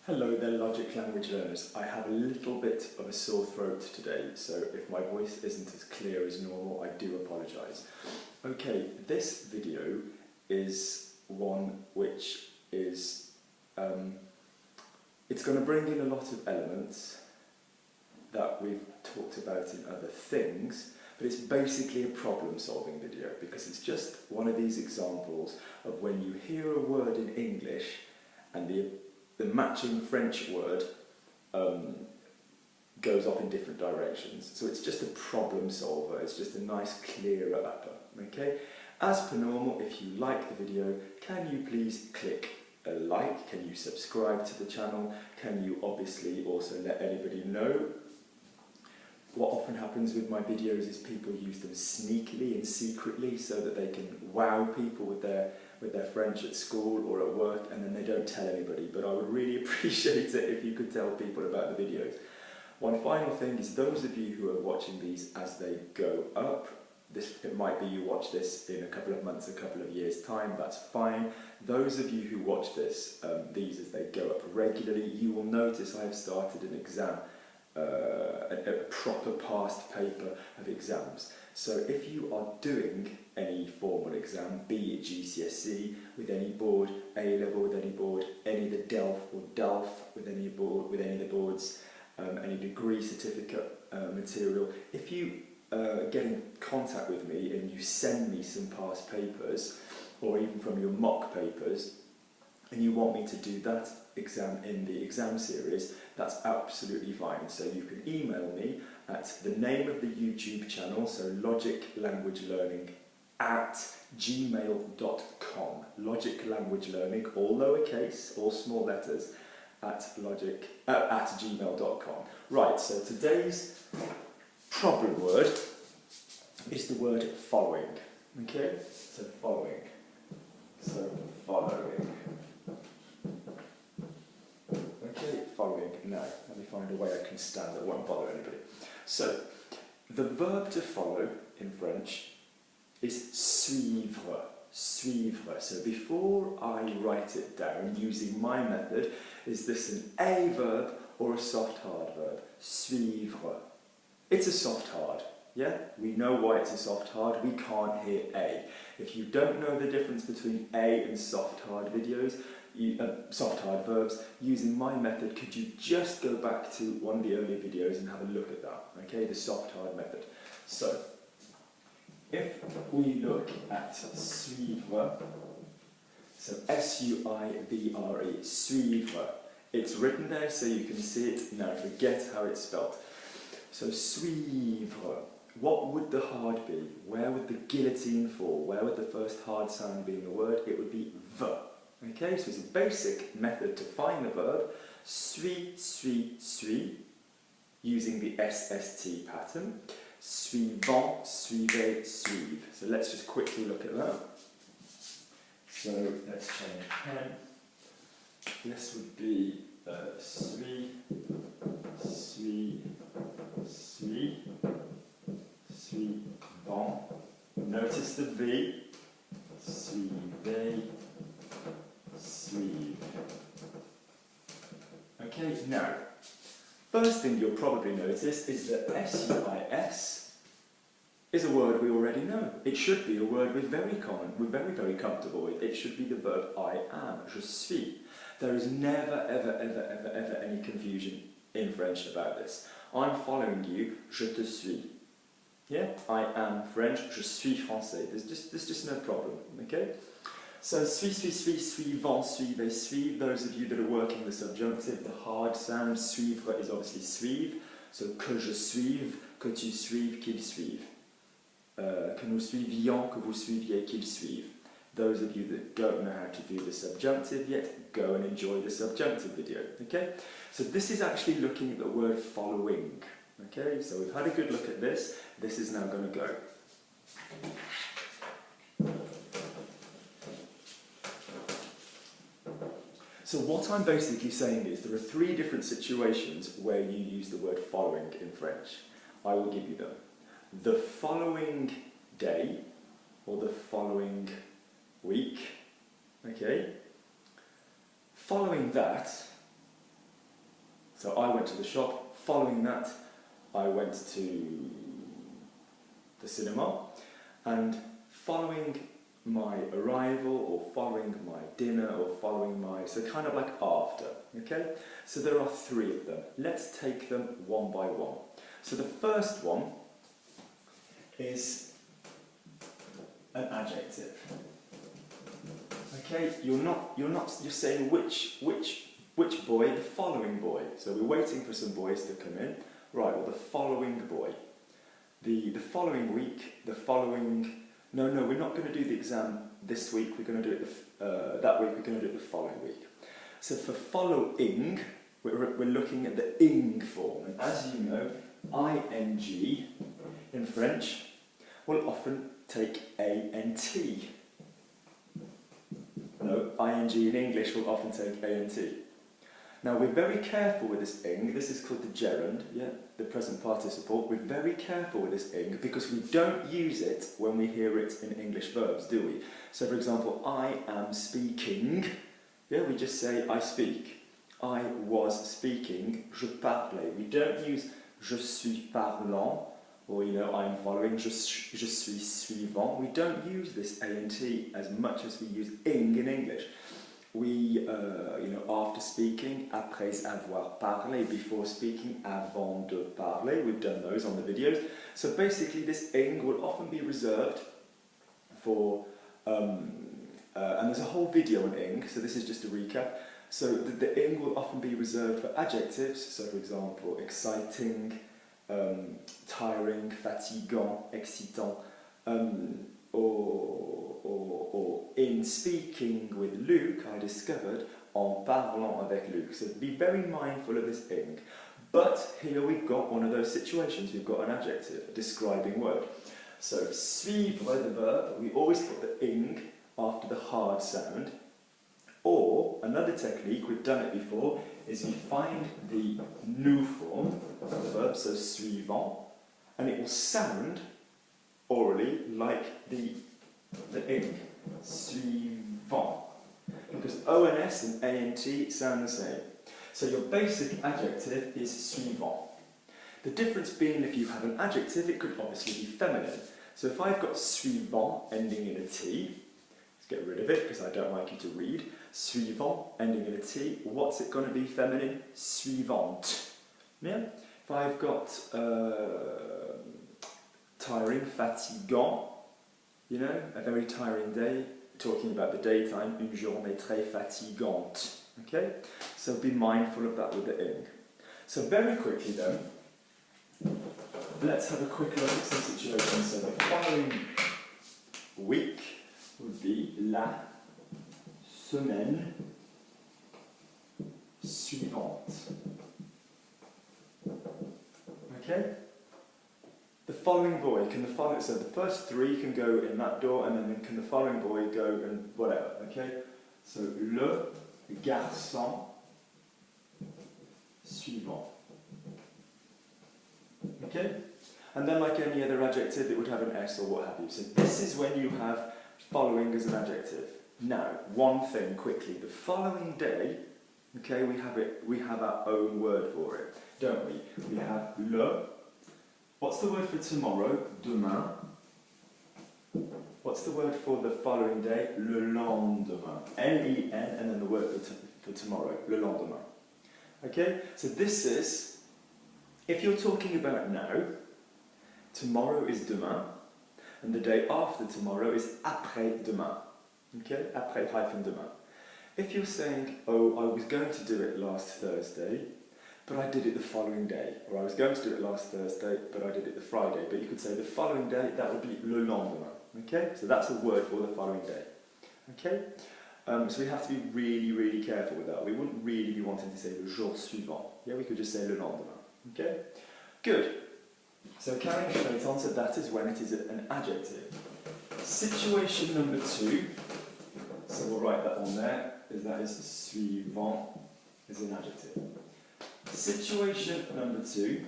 Hello there, Logic Language Learners. I have a little bit of a sore throat today, so if my voice isn't as clear as normal, I do apologise. Okay, this video is one which is, it's going to bring in a lot of elements that we've talked about in other things, but it's basically a problem-solving video because it's just one of these examples of when you hear a word in English and the matching French word goes off in different directions. So it's just a problem solver, it's just a nice clearer upper, okay? As per normal, if you like the video, can you please click a like, can you subscribe to the channel, can you obviously also let anybody know. What often happens with my videos is people use them sneakily and secretly so that they can wow people with their French at school or at work, and then they don't tell anybody, but I would really appreciate it if you could tell people about the videos. One final thing is those of you who are watching these as they go up, it might be you watch this in a couple of months, a couple of years time, that's fine. Those of you who watch these as they go up regularly, you will notice I have started an exam, a proper past paper of exams. So if you are doing any formal exam, be it GCSE, with any board, A-level with any board, any of the DELF or DALF with any board, with any of the boards, any degree certificate material, if you get in contact with me and you send me some past papers, or even from your mock papers, and you want me to do that exam in the exam series, that's absolutely fine. So you can email me at the name of the YouTube channel, so Logic Language Learning at gmail.com. Logic Language Learning, all lowercase, all small letters, at gmail.com. Right, so today's problem word is the word following. Okay, so following. So following. Okay, following. Now, let me find a way I can stand that won't bother anybody. So, the verb to follow in French is suivre. Suivre. So before I write it down using my method, is this an A verb or a soft hard verb? Suivre. It's a soft hard. Yeah? We know why it's a soft hard. We can't hear A. If you don't know the difference between A and soft hard videos, soft hard verbs, using my method, could you just go back to one of the earlier videos and have a look at that, okay, the soft hard method. So, if we look at suivre, so S-U-I-V-R-E, suivre, it's written there so you can see it, now forget how it's spelled. So suivre, what would the hard be? Where would the guillotine fall? Where would the first hard sound be in the word? It would be V. Okay, so it's a basic method to find the verb, suis, using the SST pattern, suivant, suivez, suive. So let's just quickly look at that. So let's change pen. This would be suis, suivant. Notice the V, suivez, suive. Okay, now, first thing you'll probably notice is that S-U-I-S is a word we already know. It should be a word we're very comfortable with. It should be the verb I am, je suis. There is never, ever any confusion in French about this. I'm following you, je te suis. Yeah, I am French, je suis français. There's just no problem, okay? So, suis, suivant, suivez, suive. Those of you that are working the subjunctive, the hard sound, suivre is obviously suive. So, que je suive, que tu suives, qu'il suive. Que nous suivions, que vous suiviez, qu'il suive. Those of you that don't know how to do the subjunctive yet, go and enjoy the subjunctive video, okay? So this is actually looking at the word following, okay? So we've had a good look at this. This is now going to go. So what I'm basically saying is there are three different situations where you use the word following in French. I will give you them. The following day, or the following week, okay? Following that, So I went to the shop. Following that, I went to the cinema. And following my arrival, or following my dinner, or following my... So kind of like after, okay? So there are 3 of them. Let's take them one by one. So the first one is an adjective. Okay, you're saying which boy, the following boy. So we're waiting for some boys to come in. Right, well, the following boy. The following week, the following... No, we're not going to do the exam this week, we're going to do it that week, we're going to do it the following week. So for following, we're looking at the ing form. And as you know, ing in French will often take ant. No, ing in English will often take ant. Now we're very careful with this ing. This is called the gerund, yeah, the present participle. We're very careful with this ing because we don't use it when we hear it in English verbs, do we? So for example, I am speaking. Yeah, we just say I speak. I was speaking. Je parlais. We don't use je suis parlant, or I'm following. Je suis suivant. We don't use this ant as much as we use ing in English. We, after speaking, après avoir parlé, before speaking, avant de parler, we've done those on the videos. So basically this ing will often be reserved for, and there's a whole video on ing, so this is just a recap. So the ing will often be reserved for adjectives, so for example, exciting, tiring, fatigant, excitant, or in speaking with Luke, I discovered, en parlant avec Luc. So be very mindful of this ing. But here we've got one of those situations. We've got an adjective, a describing word. So suivre, the verb, we always put the ing after the hard sound. Or another technique, we've done it before, is you find the nous form of the verb, so suivant, and it will sound orally like the ing, suivant, because O and S and A and T sound the same. So your basic adjective is suivant. The difference being, if you have an adjective, it could obviously be feminine. So if I've got suivant ending in a T, let's get rid of it because I don't like you to read. Suivant ending in a T, what's it going to be feminine? Suivante. Yeah? If I've got tiring, fatigant, a very tiring day, talking about the daytime, une journée très fatigante. Okay? So be mindful of that with the ing. So very quickly then, let's have a quick look at some situations. So the following week would be la semaine suivante. Okay? The following boy, so the first 3 can go in that door, and then can the following boy go in whatever, okay? So, le garçon suivant. Okay? And then like any other adjective, it would have an S or what have you. So this is when you have following as an adjective. Now, one thing quickly, the following day, okay, we have our own word for it, don't we? We have le. What's the word for tomorrow? Demain. What's the word for the following day? Le lendemain. L-E-N, and then the word for tomorrow, le lendemain. Okay, so this is, if you're talking about now, tomorrow is demain, and the day after tomorrow is après-demain. Okay, après-demain. If you're saying, oh, I was going to do it last Thursday, but I did it the following day, or I was going to do it last Thursday, but I did it the Friday, but you could say the following day, that would be le lendemain. Okay, so that's a word for the following day. Okay, so we have to be really, really careful with that. We wouldn't really be wanting to say le jour suivant. Yeah, we could just say le lendemain. Okay, good. So carrying straight on, so that is when it is an adjective. Situation number 2, so we'll write that on there, that is suivant is an adjective. Situation number 2